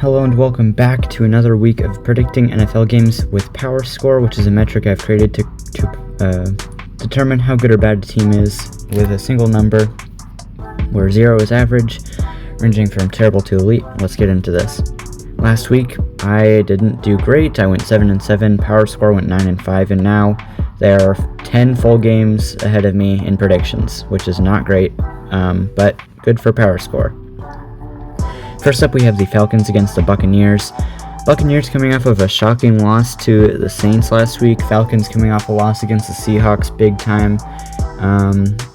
Hello and welcome back to another week of predicting NFL games with Power Score, which is a metric I've created to determine how good or bad a team is with a single number, where 0 is average, ranging from terrible to elite. Let's get into this. Last week, I didn't do great. I went 7-7, Power Score went 9-5, and now there are 10 full games ahead of me in predictions, which is not great, but good for Power Score. First up, we have the Falcons against the Buccaneers. Buccaneers coming off of a shocking loss to the Saints last week. Falcons coming off a loss against the Seahawks big time.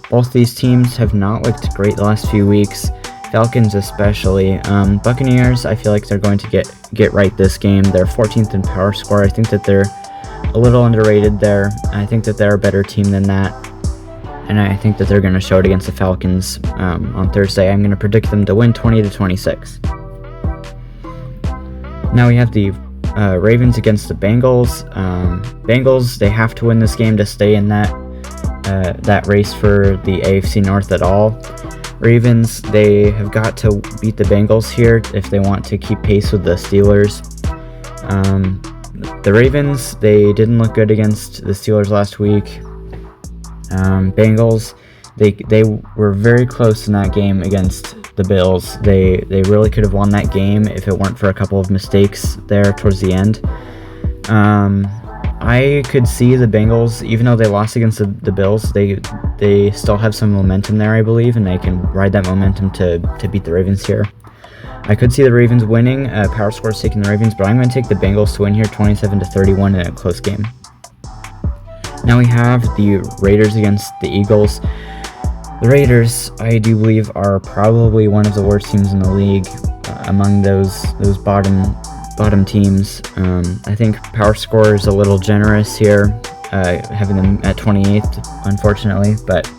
Both these teams have not looked great the last few weeks. Falcons especially. Buccaneers, I feel like they're going to get right this game. They're 14th in Power Score. I think that they're a little underrated there. I think that they're a better team than that. And I think that they're going to show it against the Falcons on Thursday. I'm going to predict them to win 20-26. Now we have the Ravens against the Bengals. Bengals, they have to win this game to stay in that race for the AFC North at all. Ravens, they have got to beat the Bengals here if they want to keep pace with the Steelers. The Ravens, they didn't look good against the Steelers last week. Bengals, they were very close in that game against the Bills. They really could have won that game if it weren't for a couple of mistakes there towards the end. I could see the Bengals, even though they lost against the Bills, they still have some momentum there, I believe, and they can ride that momentum to beat the Ravens here. I could see the Ravens winning. Power Score's taking the Ravens, but I'm going to take the Bengals to win here 27-31 in a close game. Now we have the Raiders against the Eagles. The Raiders, I do believe, are probably one of the worst teams in the league among those bottom teams. I think Power Score is a little generous here, having them at 28th, unfortunately. But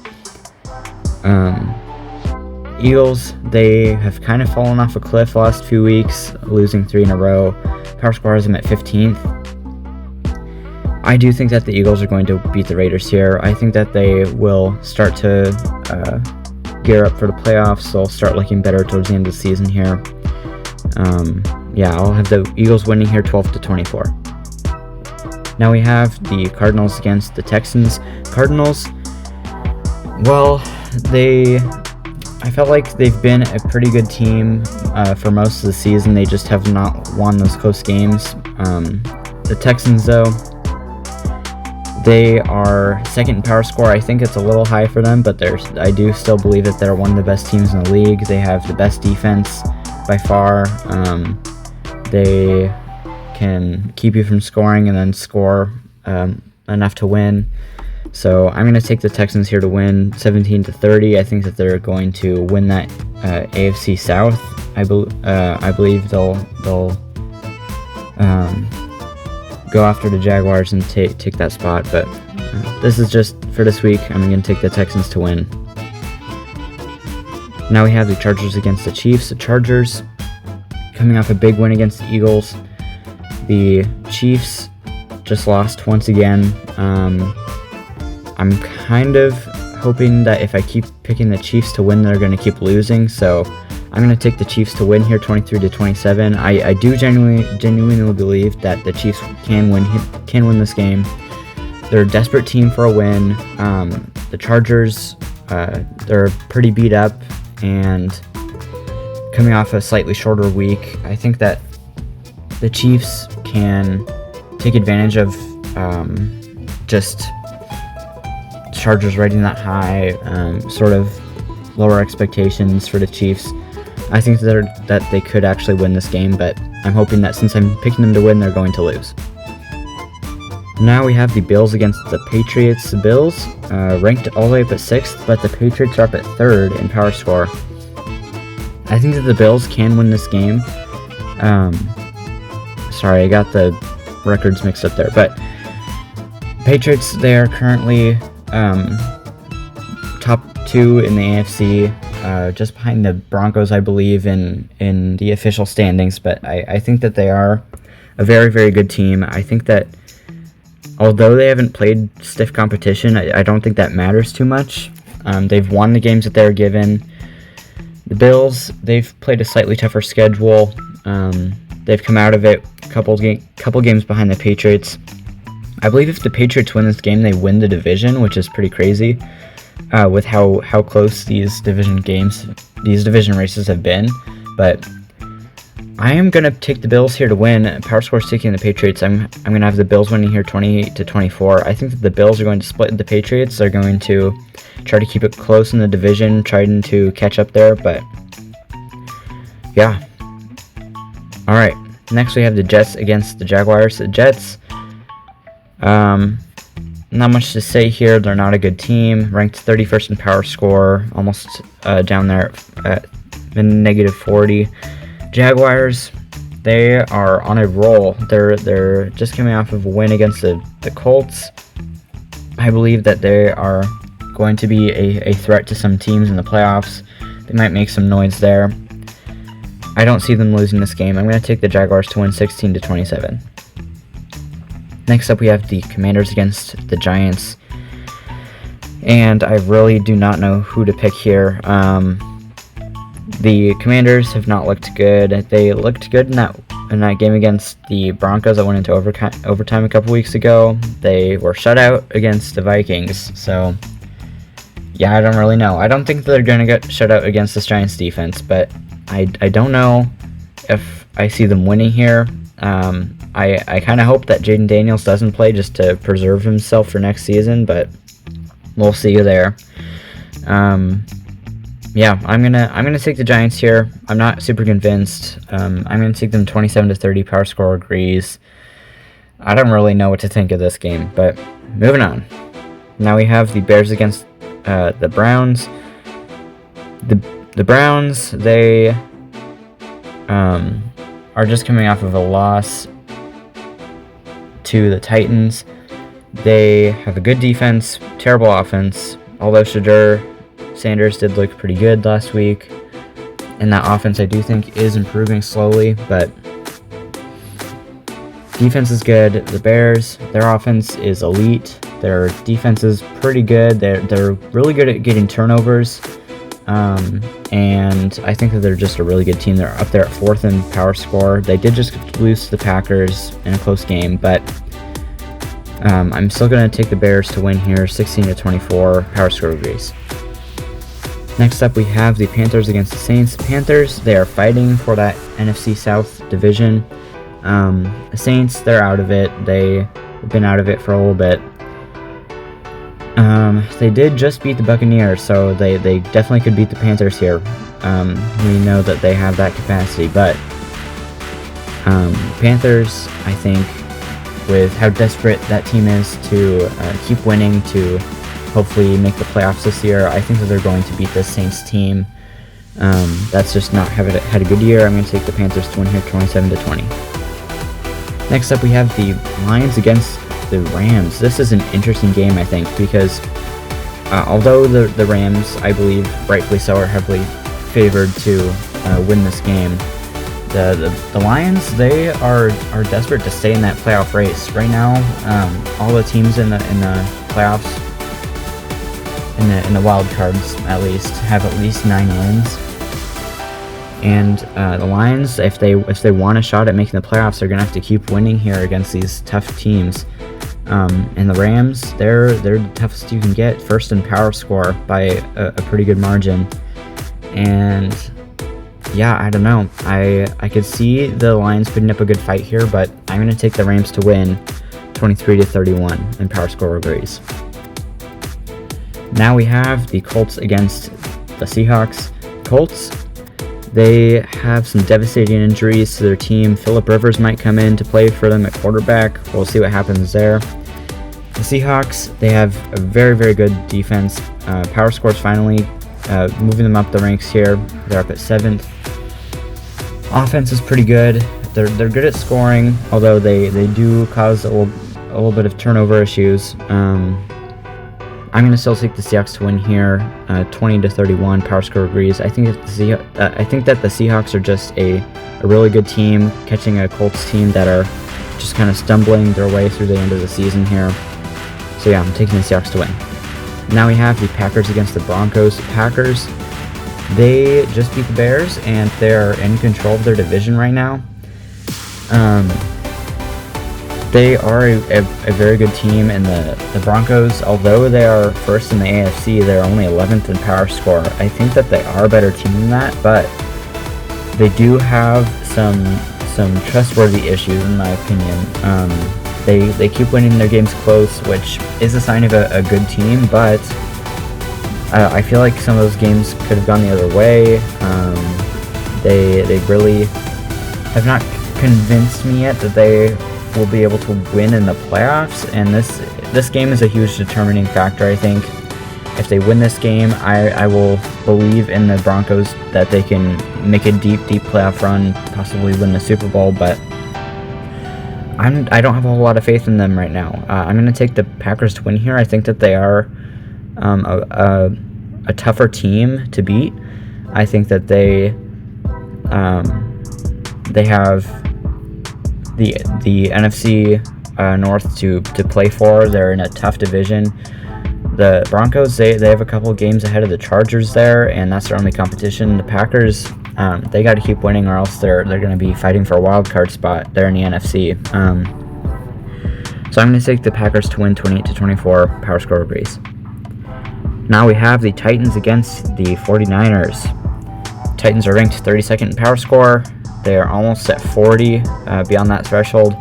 Eagles, they have kind of fallen off a cliff the last few weeks, losing 3 in a row. Power Score has them at 15th. I do think that the Eagles are going to beat the Raiders here. I think that they will start to gear up for the playoffs. They'll start looking better towards the end of the season here. I'll have the Eagles winning here 12-24. Now we have the Cardinals against the Texans. Cardinals, well, I felt like they've been a pretty good team for most of the season. They just have not won those close games. The Texans, though, they are second in Power Score. I think it's a little high for them, but I do still believe that they're one of the best teams in the league. They have the best defense by far. They can keep you from scoring and then score enough to win. So I'm going to take the Texans here to win 17-30. I think that they're going to win that AFC South. I believe they'll go after the Jaguars and take that spot, but this is just for this week. I'm going to take the Texans to win. Now we have the Chargers against the Chiefs. The Chargers coming off a big win against the Eagles. The Chiefs just lost once again. I'm kind of hoping that if I keep picking the Chiefs to win, they're going to keep losing, so I'm going to take the Chiefs to win here 23-27. I do genuinely believe that the Chiefs can win this game. They're a desperate team for a win. The Chargers, they're pretty beat up and coming off a slightly shorter week. I think that the Chiefs can take advantage of just Chargers rating that high, sort of lower expectations for the Chiefs. I think that they could actually win this game, but I'm hoping that since I'm picking them to win, they're going to lose. Now we have the Bills against the Patriots. The Bills ranked all the way up at 6th, but the Patriots are up at 3rd in Power Score. I think that the Bills can win this game. Sorry, I got the records mixed up there, but Patriots, they are currently top 2 in the AFC. Just behind the Broncos, I believe, in the official standings, but I think that they are a very, very good team. I think that although they haven't played stiff competition, I don't think that matters too much. They've won the games that they're given. The Bills, they've played a slightly tougher schedule. They've come out of it couple games behind the Patriots. I believe if the Patriots win this game, they win the division, which is pretty crazy with how close these division races have been. But I am gonna take the Bills here to win. Power score's taking the Patriots. I'm gonna have the Bills winning here 28-24. I think that the Bills are going to split the Patriots. They're going to try to keep it close in the division, trying to catch up there. But yeah. All right. Next we have the Jets against the Jaguars. The Jets. Not much to say here. They're not a good team. Ranked 31st in power score, almost down there at -40. Jaguars, they are on a roll. They're just coming off of a win against the Colts. I believe that they are going to be a threat to some teams in the playoffs. They might make some noise there. I don't see them losing this game. I'm going to take the Jaguars to win 16-27. Next up, we have the Commanders against the Giants. And I really do not know who to pick here. The Commanders have not looked good. They looked good in that game against the Broncos that went into overtime a couple weeks ago. They were shut out against the Vikings. So, yeah, I don't really know. I don't think they're going to get shut out against this Giants defense, but I don't know if I see them winning here. I kind of hope that Jaden Daniels doesn't play just to preserve himself for next season, but we'll see you there. Yeah, I'm gonna take the Giants here. I'm not super convinced. I'm gonna take them 27-30. Power score agrees. I don't really know what to think of this game, but moving on. Now we have the Bears against the Browns. The Browns, they are just coming off of a loss to the Titans. They have a good defense, terrible offense, although Sanders did look pretty good last week. And that offense, I do think, is improving slowly, but defense is good. The Bears, their offense is elite. Their defense is pretty good. They're really good at getting turnovers. And I think that they're just a really good team. They're up there at 4th in power score. They did just lose to the Packers in a close game, but I'm still going to take the Bears to win here, 16-24. Power score agrees. Next up, we have the Panthers against the Saints. Panthers, they are fighting for that NFC South division. The Saints, they're out of it. They've been out of it for a little bit. They did just beat the Buccaneers, so they definitely could beat the Panthers here. We know that they have that capacity, but Panthers, I think, with how desperate that team is to keep winning, to hopefully make the playoffs this year, I think that they're going to beat this Saints team. That's just not had a good year. I'm going to take the Panthers to win here 27-20. Next up, we have the Lions against the Rams. This is an interesting game, I think, because although the Rams, I believe, rightfully so, are heavily favored to win this game, the Lions, they are desperate to stay in that playoff race. Right now, all the teams in the playoffs, in the wild cards at least 9 wins. And the Lions, if they want a shot at making the playoffs, they're gonna have to keep winning here against these tough teams. And the Rams, they're the toughest you can get, 1st in power score by a pretty good margin. And yeah, I don't know. I could see the Lions putting up a good fight here, but I'm going to take the Rams to win 23-31, and power score agrees. Now we have the Colts against the Seahawks. Colts, they have some devastating injuries to their team. Phillip Rivers might come in to play for them at quarterback. We'll see what happens there. The Seahawks, they have a very, very good defense. Power scores finally moving them up the ranks here. They're up at 7th. Offense is pretty good. They're good at scoring, although they do cause a little bit of turnover issues. I'm going to still take the Seahawks to win here, 20-31. Power score agrees. I think that the Seahawks are just a really good team, catching a Colts team that are just kind of stumbling their way through the end of the season here. So yeah, I'm taking the Seahawks to win. Now we have the Packers against the Broncos. The Packers, They just beat the Bears, and they're in control of their division right now. They are a very good team, and the Broncos, although they are first in the AFC, they're only 11th in power score. I think that they are a better team than that, but they do have some trustworthy issues, in my opinion. They keep winning their games close, which is a sign of a good team, but I feel like some of those games could have gone the other way. They really have not convinced me yet that they will be able to win in the playoffs, and this game is a huge determining factor. I think if they win this game, I will believe in the Broncos that they can make a deep playoff run, possibly win the Super Bowl, but I don't have a whole lot of faith in them right now. I'm going to take the Packers to win here. I think that they are a tougher team to beat. I think that they have the NFC North to play for. They're in a tough division. The Broncos, they have a couple of games ahead of the Chargers there, and that's their only competition. The Packers, they got to keep winning, or else they're going to be fighting for a wild card spot there in the NFC. So I'm going to take the Packers to win 28-24, power score agrees. Now we have the Titans against the 49ers. Titans are ranked 32nd in power score. They are almost at 40, beyond that threshold.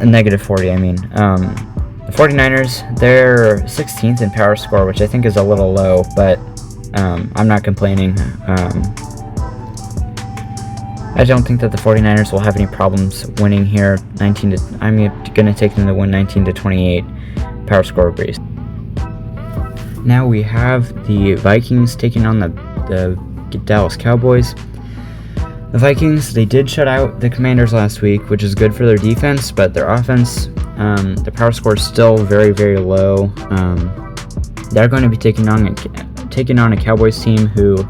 Negative 40, I mean. The 49ers, they're 16th in power score, which I think is a little low, but I'm not complaining. I don't think that the 49ers will have any problems winning here. I'm going to take them to win 19-28, power score agrees. Now we have the Vikings taking on the Dallas Cowboys. The Vikings, they did shut out the Commanders last week, which is good for their defense, but their offense, their power score is still very, very low. They're going to be taking on a Cowboys team who,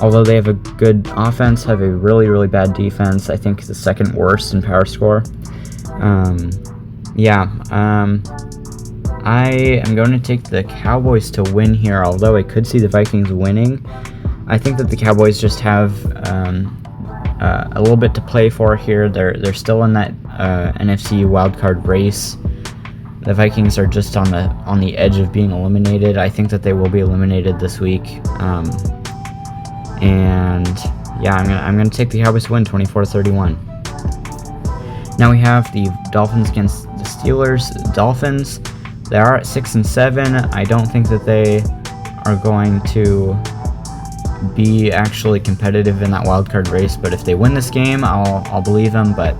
although they have a good offense, have a really, really bad defense. I think the second worst in power score. I am going to take the Cowboys to win here, although I could see the Vikings winning. I think that the Cowboys just have a little bit to play for here. They're still in that NFC wildcard race. The Vikings are just on the edge of being eliminated. I think that they will be eliminated this week. I'm gonna take the Cowboys to win 24-31. Now we have the Dolphins against the Steelers. Dolphins, they are at 6-7. I don't think that they are going to be actually competitive in that wildcard race, but if they win this game, I'll believe them. But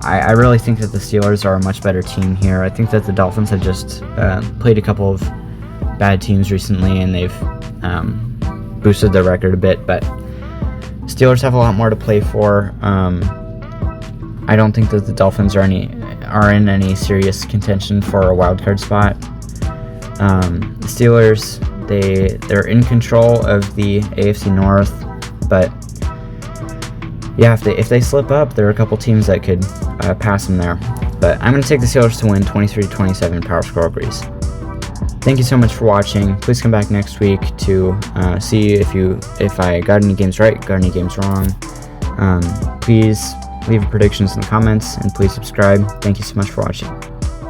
I really think that the Steelers are a much better team here. I think that the Dolphins have just played a couple of bad teams recently, and they've boosted their record a bit, but Steelers have a lot more to play for. I don't think that the Dolphins are in any serious contention for a wildcard spot. The Steelers, they're in control of the AFC North, but yeah, if they slip up, there are a couple teams that could pass them there. But I'm going to take the Steelers to win 23-27, power score agrees. Thank you so much for watching. Please come back next week to see if I got any games right, got any games wrong. Please leave predictions in the comments, and please subscribe. Thank you so much for watching.